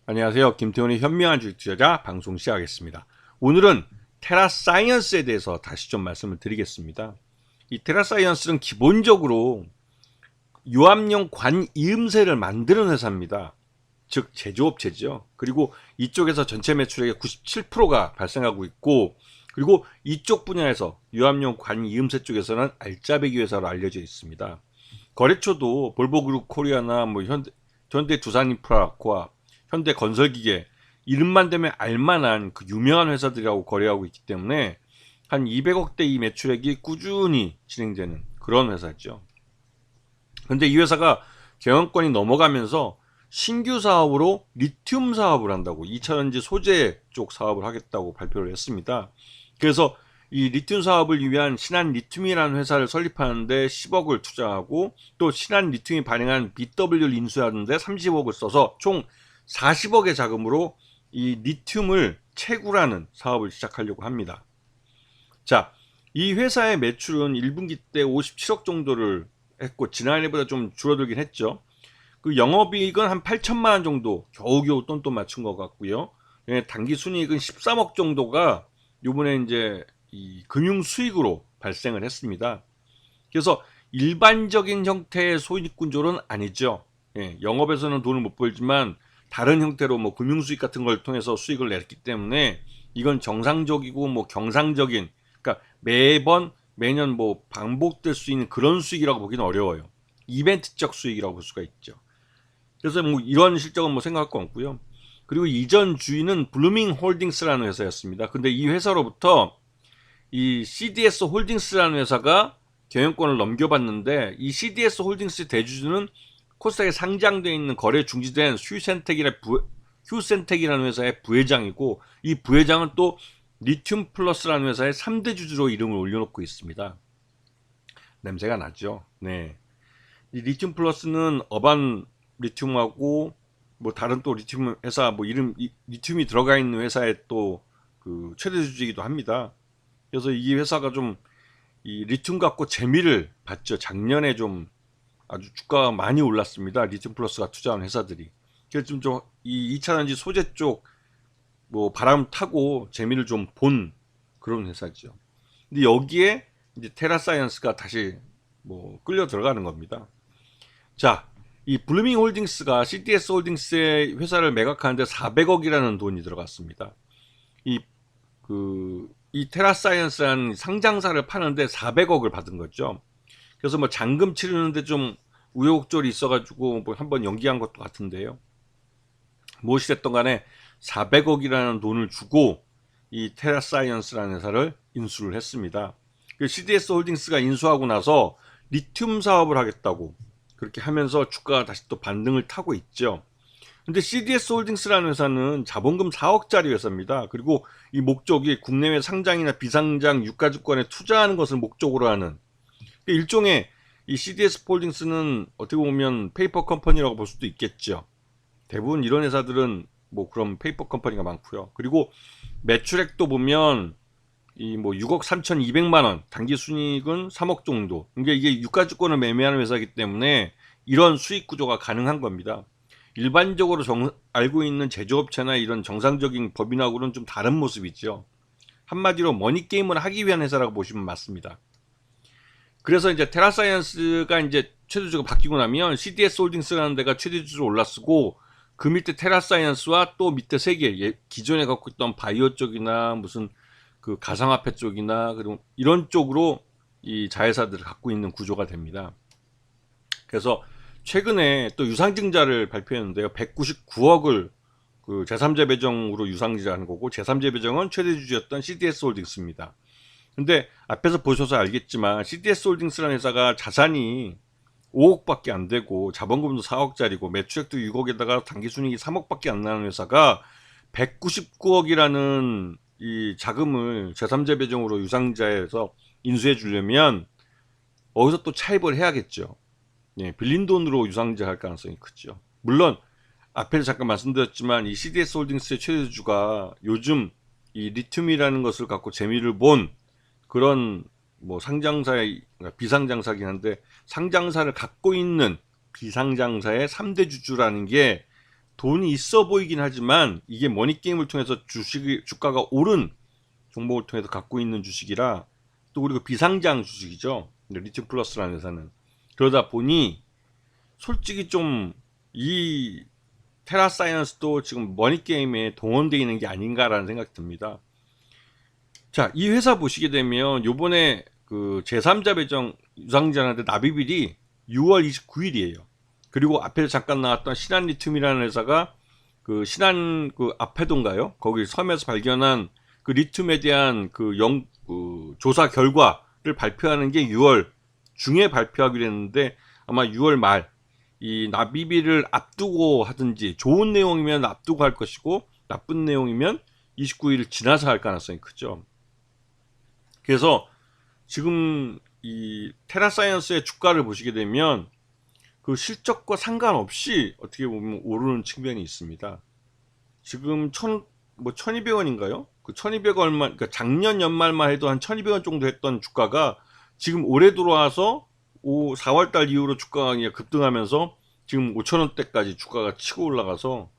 안녕하세요. 김태훈의 현명한 주식 투자자 방송 시작하겠습니다. 오늘은 테라사이언스에 대해서 다시 좀 말씀을 드리겠습니다. 이 테라사이언스는 기본적으로 유압용 관이음새를 만드는 회사입니다. 즉 제조업체죠. 그리고 이쪽에서 전체 매출액의 97%가 발생하고 있고, 그리고 이쪽 분야에서 유압용 관이음새 쪽에서는 알짜배기 회사로 알려져 있습니다. 거래처도 볼보그룹 코리아나 뭐 현대 두산인프라코아, 현대건설기계, 이름만 되면 알만한 그 유명한 회사들하고 거래하고 있기 때문에 한 200억대 이 매출액이 꾸준히 진행되는 그런 회사죠. 근데 이 회사가 경영권이 넘어가면서 신규 사업으로 리튬 사업을 한다고, 2차전지 소재 쪽 사업을 하겠다고 발표를 했습니다. 그래서 이 리튬 사업을 위한 신한 리튬이라는 회사를 설립하는데 10억을 투자하고, 또 신한 리튬이 발행한 BW를 인수하는데 30억을 써서 총 40억의 자금으로 이 리튬을 채굴하는 사업을 시작하려고 합니다. 자, 이 회사의 매출은 1분기 때 57억 정도를 했고, 지난해보다 좀 줄어들긴 했죠. 그 영업이익은 한 8천만 원 정도 겨우겨우 똔똔 맞춘 것 같고요. 단기 순이익은 13억 정도가 요번에 이제 이 금융 수익으로 발생을 했습니다. 그래서 일반적인 형태의 소익 구조는 아니죠. 영업에서는 돈을 못 벌지만 다른 형태로 뭐 금융 수익 같은 걸 통해서 수익을 냈기 때문에 이건 정상적이고 뭐 경상적인, 그러니까 매년 뭐 반복될 수 있는 그런 수익이라고 보기는 어려워요. 이벤트적 수익이라고 볼 수가 있죠. 그래서 뭐 이런 실적은 뭐 생각할 거 없고요. 그리고 이전 주인은 블루밍 홀딩스라는 회사였습니다. 근데 이 회사로부터 이 CDS 홀딩스라는 회사가 경영권을 넘겨받는데, 이 CDS 홀딩스 대주주는 코스닥에 상장되어 있는 거래 중지된 휴센텍이라는 회사의 부회장이고, 이 부회장은 또 리튬 플러스라는 회사의 3대 주주로 이름을 올려놓고 있습니다. 냄새가 나죠. 네. 이 리튬 플러스는 어반 리튬하고 뭐 다른 또 리튬 회사 뭐 리튬이 들어가 있는 회사의 또 그 최대 주주이기도 합니다. 그래서 이 회사가 좀 이 리튬 갖고 재미를 봤죠. 작년에 좀 아주 주가가 많이 올랐습니다. 리튬 플러스가 투자한 회사들이. 그래서 좀 이 2차전지 소재 쪽 뭐 바람 타고 재미를 좀 본 그런 회사죠. 근데 여기에 이제 테라사이언스가 다시 뭐 끌려 들어가는 겁니다. 자, 이 블루밍 홀딩스가 CDS 홀딩스의 회사를 매각하는데 400억이라는 돈이 들어갔습니다. 이 이 테라사이언스라는 상장사를 파는데 400억을 받은 거죠. 그래서 뭐 잔금 치르는데 좀 우여곡절이 있어가지고 뭐 한번 연기한 것도 같은데요. 무엇이 됐던 간에 400억이라는 돈을 주고 이 테라사이언스라는 회사를 인수를 했습니다. CDS 홀딩스가 인수하고 나서 리튬 사업을 하겠다고 그렇게 하면서 주가가 다시 또 반등을 타고 있죠. 근데 CDS 홀딩스라는 회사는 자본금 4억짜리 회사입니다. 그리고 이 목적이 국내외 상장이나 비상장 유가증권에 투자하는 것을 목적으로 하는, 일종의 이 CDS 홀딩스는 어떻게 보면 페이퍼 컴퍼니라고 볼 수도 있겠죠. 대부분 이런 회사들은 뭐 그런 페이퍼 컴퍼니가 많고요. 그리고 매출액도 보면 이 뭐 6억 3,200만 원, 단기 순이익은 3억 정도. 그러니까 이게 유가증권을 매매하는 회사이기 때문에 이런 수익 구조가 가능한 겁니다. 일반적으로 알고 있는 제조업체나 이런 정상적인 법인하고는 좀 다른 모습이죠. 한마디로 머니게임을 하기 위한 회사라고 보시면 맞습니다. 그래서 이제 테라사이언스가 이제 최대주주가 바뀌고 나면 CDS 홀딩스라는 데가 최대주주로 올라서고, 그 밑에 테라사이언스와 또 밑에 세 개, 기존에 갖고 있던 바이오 쪽이나 무슨 그 가상화폐 쪽이나 그리고 이런 쪽으로 이 자회사들을 갖고 있는 구조가 됩니다. 그래서 최근에 또 유상증자를 발표했는데요. 199억을 그 제3자 배정으로 유상증자하는 거고, 제3자 배정은 최대 주주였던 CDS 홀딩스입니다. 근데 앞에서 보셔서 알겠지만 CDS 홀딩스라는 회사가 자산이 5억밖에 안 되고 자본금도 4억짜리고 매출액도 6억에다가 당기순이익이 3억밖에 안 나는 회사가 199억이라는 이 자금을 제3자 배정으로 유상자에서 인수해 주려면 어디서 또 차입을 해야겠죠. 빌린 돈으로 유상자할 가능성이 크죠. 물론 앞에서 잠깐 말씀드렸지만 이 CDS 홀딩스의 최대주주가 요즘 이 리튬이라는 것을 갖고 재미를 본 그런 뭐 상장사의 비상장사긴 한데 상장사를 갖고 있는 비상장사의 3대 주주라는 게 돈이 있어 보이긴 하지만 이게 머니게임을 통해서 주가가 오른 종목을 통해서 갖고 있는 주식이라, 또 그리고 비상장 주식이죠. 리튬 플러스라는 회사는. 그러다 보니 솔직히 좀 이 테라사이언스도 지금 머니게임에 동원되어 있는 게 아닌가라는 생각이 듭니다. 자, 이 회사 보시게 되면 요번에 그 제3자 배정 유상증자한테 납입일이 6월 29일이에요. 그리고 앞에 잠깐 나왔던 신한리튬이라는 회사가 그 신한 그 아페도인가요? 거기 섬에서 발견한 그 리튬에 대한 그 조사 결과를 발표하는 게 6월 중에 발표하기로 했는데, 아마 6월 말 이 납입일을 앞두고 하든지, 좋은 내용이면 앞두고 할 것이고 나쁜 내용이면 29일을 지나서 할 가능성이 크죠. 그래서 지금 이 테라사이언스의 주가를 보시게 되면 그 실적과 상관없이 어떻게 보면 오르는 측면이 있습니다. 지금 1200원인가요? 그 1200원만, 그러니까 작년 연말만 해도 한 1200원 정도 했던 주가가 지금 올해 들어와서 4월달 이후로 주가가 급등하면서 지금 5,000원대까지 주가가 치고 올라가서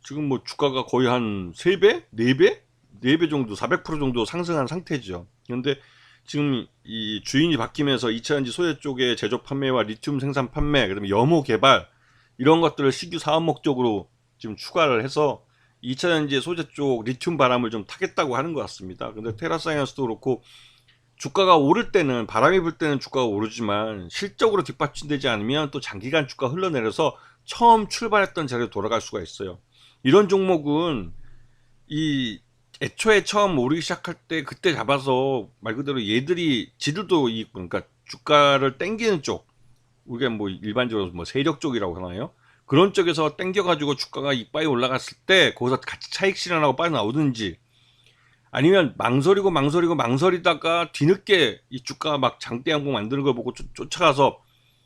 지금 뭐 주가가 거의 한 3배? 4배? 4배 정도, 400% 정도 상승한 상태죠. 그런데 지금 이 주인이 바뀌면서 2차전지 소재 쪽의 제조 판매와 리튬 생산 판매, 그다음에 염호 개발, 이런 것들을 신규 사업 목적으로 지금 추가를 해서 2차전지 소재 쪽 리튬 바람을 좀 타겠다고 하는 것 같습니다. 근데 테라사이언스도 그렇고 주가가 오를 때는, 바람이 불 때는 주가가 오르지만 실적으로 뒷받침되지 않으면 또 장기간 주가 흘러내려서 처음 출발했던 자리로 돌아갈 수가 있어요. 이런 종목은 이 애초에 처음 오르기 시작할 때 그때 잡아서 말 그대로 얘들이 지들도 그러니까 주가를 땡기는 쪽, 우리가 뭐 일반적으로 뭐 세력 쪽이라고 하나요? 그런 쪽에서 땡겨가지고 주가가 이빠이 올라갔을 때 거기서 같이 차익 실현하고 빠져나오든지, 아니면 망설이다가 뒤늦게 이 주가가 막 장대 양봉 만드는 걸 보고 쫓아가서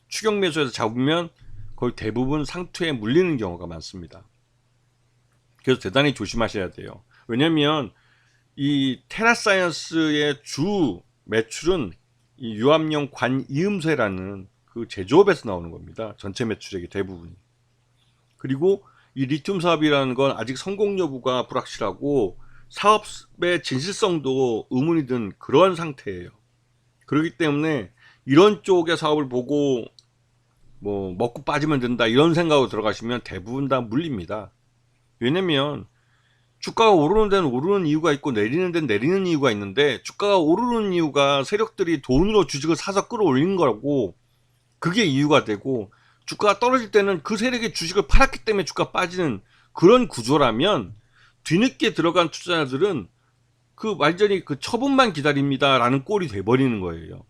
추격 매수해서 잡으면 거의 대부분 상투에 물리는 경우가 많습니다. 그래서 대단히 조심하셔야 돼요. 왜냐면 이 테라사이언스의 주 매출은 이 유압용 관이음쇠라는 그 제조업에서 나오는 겁니다. 전체 매출액의 대부분이. 그리고 이 리튬 사업이라는 건 아직 성공 여부가 불확실하고 사업의 진실성도 의문이 든 그런 상태예요. 그렇기 때문에 이런 쪽의 사업을 보고 뭐 먹고 빠지면 된다 이런 생각으로 들어가시면 대부분 다 물립니다. 왜냐면 주가가 오르는 데는 오르는 이유가 있고 내리는 데는 내리는 이유가 있는데, 주가가 오르는 이유가 세력들이 돈으로 주식을 사서 끌어올리는 거라고, 그게 이유가 되고, 주가가 떨어질 때는 그 세력이 주식을 팔았기 때문에 주가가 빠지는 그런 구조라면 뒤늦게 들어간 투자자들은 그 완전히 그 처분만 기다립니다 라는 꼴이 돼버리는 거예요.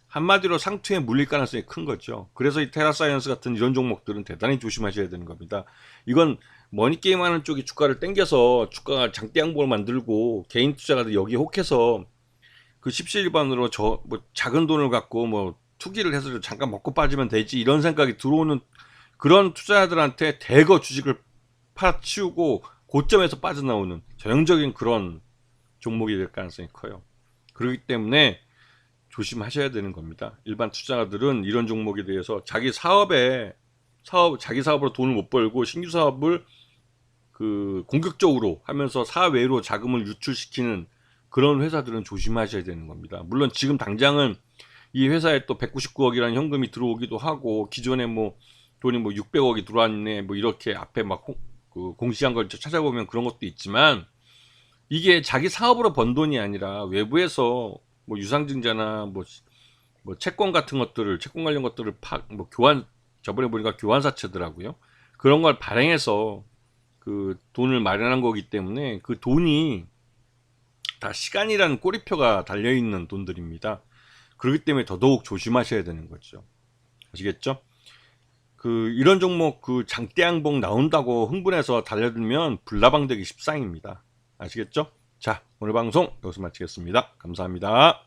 한마디로 상투에 물릴 가능성이 큰 거죠. 그래서 이 테라사이언스 같은 이런 종목들은 대단히 조심하셔야 되는 겁니다. 이건 머니게임 하는 쪽이 주가를 땡겨서 주가가 장대 양봉을 만들고 개인 투자가들 여기 혹해서 그 십시일반으로 뭐 작은 돈을 갖고 뭐 투기를 해서 잠깐 먹고 빠지면 되지 이런 생각이 들어오는 그런 투자자들한테 대거 주식을 팔아치우고 고점에서 빠져나오는 전형적인 그런 종목이 될 가능성이 커요. 그렇기 때문에 조심하셔야 되는 겁니다. 일반 투자자들은 이런 종목에 대해서 자기 사업으로 돈을 못 벌고 신규 사업을 그 공격적으로 하면서 사외로 자금을 유출시키는 그런 회사들은 조심하셔야 되는 겁니다. 물론 지금 당장은 이 회사에 또 199억이라는 현금이 들어오기도 하고, 기존에 뭐 돈이 뭐 600억이 들어왔네 뭐 이렇게 앞에 막 공시한 걸 찾아보면 그런 것도 있지만, 이게 자기 사업으로 번 돈이 아니라 외부에서 뭐 유상증자나 뭐 채권 같은 것들을, 채권 관련 것들을 저번에 보니까 교환사채더라고요. 그런 걸 발행해서 그 돈을 마련한 거기 때문에 그 돈이 다 시간이라는 꼬리표가 달려있는 돈들입니다. 그렇기 때문에 더더욱 조심하셔야 되는 거죠. 아시겠죠? 이런 종목 장대양봉 나온다고 흥분해서 달려들면 불나방되기 십상입니다. 아시겠죠? 자, 오늘 방송 여기서 마치겠습니다. 감사합니다.